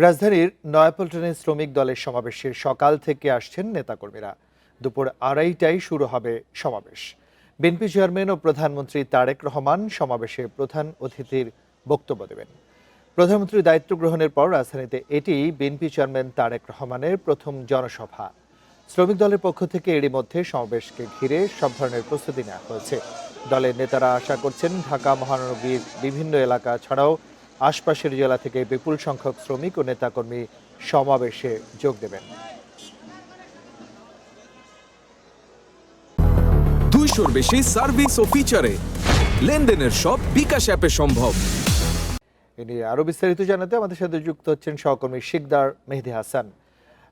রাজধানীর নয়াপল্টনে শ্রমিক দলের সমাবেশের সকাল থেকে আসছেন নেতাকর্মীরা। দুপুর 2:30টায় শুরু হবে সমাবেশ। বিএনপি চেয়ারম্যান ও প্রধানমন্ত্রী তারেক রহমান সমাবেশে প্রধান অতিথির বক্তব্য দেবেন। প্রধানমন্ত্রীর দায়িত্ব গ্রহণের পর রাজধানীতে এটি বিএনপি চেয়ারম্যান তারেক রহমানের প্রথম জনসভা। শ্রমিক দলের পক্ষ থেকে এরই মধ্যে সমাবেশকে ঘিরে সব ধরনের প্রস্তুতি নেওয়া হয়েছে। দলের নেতারা আশা করছেন ঢাকা মহানগরীর বিভিন্ন এলাকা ছাড়াও আশপাশের জেলা থেকে বিপুল সংখ্যক শ্রমিক ও নেতাকর্মী সমাবেশে যোগ দেবেন। 200-র বেশি সার্ভিস ও ফিচারে লেনদেনের সব বিকাশ অ্যাপে সম্ভব। এ নিয়ে আরো বিস্তারিত জানাতে আমাদের সাথে যুক্ত হচ্ছেন সহকর্মী শিকদার মেহেদী হাসান।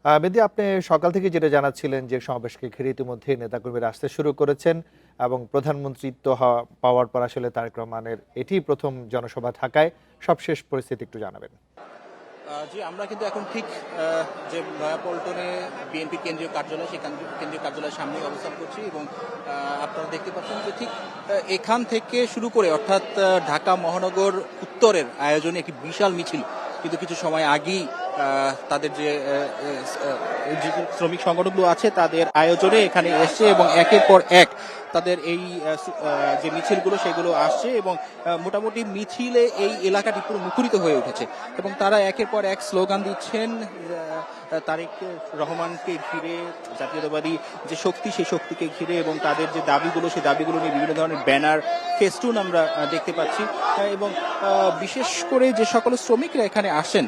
মেহেদী, আপনি সকাল থেকে যেটা জানাচ্ছিলেন যে সমাবেশকে ঘিরে ইতিমধ্যে নেতাকর্মীরা আসতে শুরু করেছেন এবং প্রধানমন্ত্রিত্ব পাওয়ার পর আসলে তারেক রহমানের এটি প্রথম জনসভা ঢাকায়। সবশেষ পরিস্থিতি একটু জানাবেন। জি, আমরা কিন্তু এখন ঠিক যে নয়াপল্টনে বিএনপি কেন্দ্রীয় কার্যালয়, সেই কেন্দ্রীয় কার্যালয়ের সামনে অবস্থান করছি এবং আপনারা দেখতে পাচ্ছেন যে ঠিক এখান থেকে শুরু করে অর্থাৎ ঢাকা মহানগর উত্তরের আয়োজনে একটি বিশাল মিছিল কিন্তু কিছু সময় আগেই তাদের যে শ্রমিক সংগঠনগুলো আছে তাদের আয়োজনে এখানে এসছে এবং একের পর এক তাদের এই যে মিছিলগুলো সেগুলো আসছে এবং মোটামুটি মিছিলে এই এলাকাটি পুরো মুখরিত হয়ে উঠেছে এবং তারা একের পর এক স্লোগান দিচ্ছেন তারেক রহমানকে ঘিরে, জাতীয়তাবাদী যে শক্তি সেই শক্তিকে ঘিরে এবং তাদের যে দাবিগুলো সেই দাবিগুলো নিয়ে বিভিন্ন ধরনের ব্যানার, ফেস্টুন আমরা দেখতে পাচ্ছি এবং বিশেষ করে যে সকল শ্রমিকরা এখানে আসেন,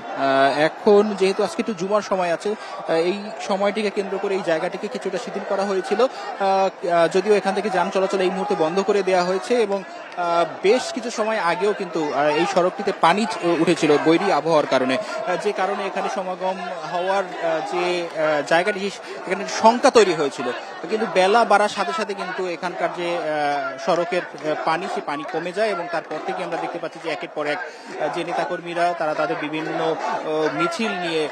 এখন যেহেতু আজকে একটু জুমার সময় আছে, এই সময়টিকে কেন্দ্র করে এই জায়গাটিকে কিছুটা শিথিল করা হয়েছিল, যদিও এখান থেকে যান চলাচল এই মুহূর্তে বন্ধ করে দেওয়া হয়েছে এবং বেশ কিছু সময় আগেও কিন্তু এই সড়কটিতে পানি উঠেছিল বৈরী আবহাওয়ার কারণে, যে কারণে এখানে সমাগম হওয়ার যে জায়গাটি এখানে শঙ্কা তৈরি হয়েছিল। কিন্তু বেলা বাড়ার সাথে সাথে কিন্তু এখানকার যে সড়কের পানি, সে পানি কমে যায় এবং তারপর থেকে আমরা দেখতে পাচ্ছি যে একের পর এক যে নেতাকর্মীরা তারা তাদের বিভিন্ন মিছিল নিয়ে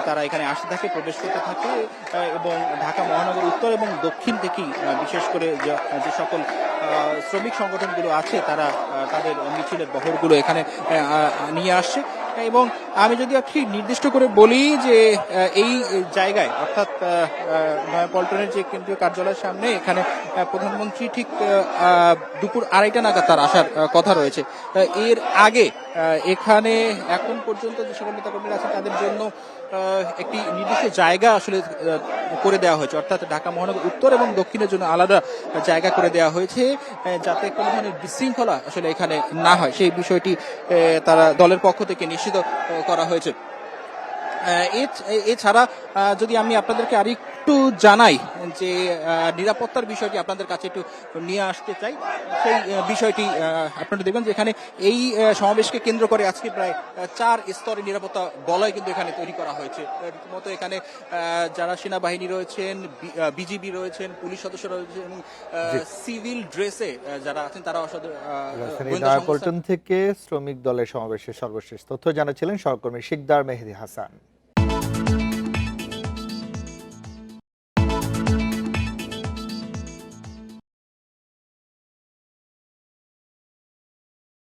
তারা এখানে আসতে থাকে, প্রবেশ করতে থাকে এবং ঢাকা মহানগর উত্তর এবং দক্ষিণ থেকেই বিশেষ করে যে সকল শ্রমিক সংগঠনগুলো আছে তারা তাদের মিছিলের বহরগুলো এখানে নিয়ে আসছে। এবং আমি যদি একটি নির্দিষ্ট করে বলি যে এই জায়গায় অর্থাৎ নয়াপল্টনের যে কেন্দ্রীয় কার্যালয়ের সামনে এখানে প্রধানমন্ত্রী ঠিক দুপুর 2:30 নাগাদ তার আসার কথা রয়েছে। এর আগে এখানে এখন পর্যন্ত যে সকল নেতাকর্মীরা আছেন তাদের জন্য একটি নির্দিষ্ট জায়গা আসলে করে দেওয়া হয়েছে, অর্থাৎ ঢাকা মহানগর উত্তর এবং দক্ষিণের জন্য আলাদা জায়গা করে দেওয়া হয়েছে যাতে কোনো ধরনের বিশৃঙ্খলা আসলে এখানে না হয়, সেই বিষয়টি তারা দলের পক্ষ থেকে নিশ্চিত করা হয়েছে। এছাড়া যদি আমি আপনাদেরকে আরেকটু জানাই যে নিরাপত্তার বিষয়টি আপনাদের কাছে একটু নিয়ে আসতে চাই, সেই বিষয়টি আপনারা দেখবেন যে এখানে এই সমাবেশকে কেন্দ্র করে আজকে প্রায় 4 স্তরের নিরাপত্তা বলয় কিন্তু এখানে তৈরি করা হয়েছে। রীতিমতো এখানে যারা সেনাবাহিনী রয়েছেন, বিজিবি রয়েছেন, পুলিশ সদস্য রয়েছেন এবং সিভিল ড্রেসে যারা আছেন তারা নয়াপল্টন থেকে শ্রমিক দলের সমাবেশের সর্বশেষ তথ্য জানাচ্ছিলেন সহকর্মী শিকদার মেহেদী হাসান।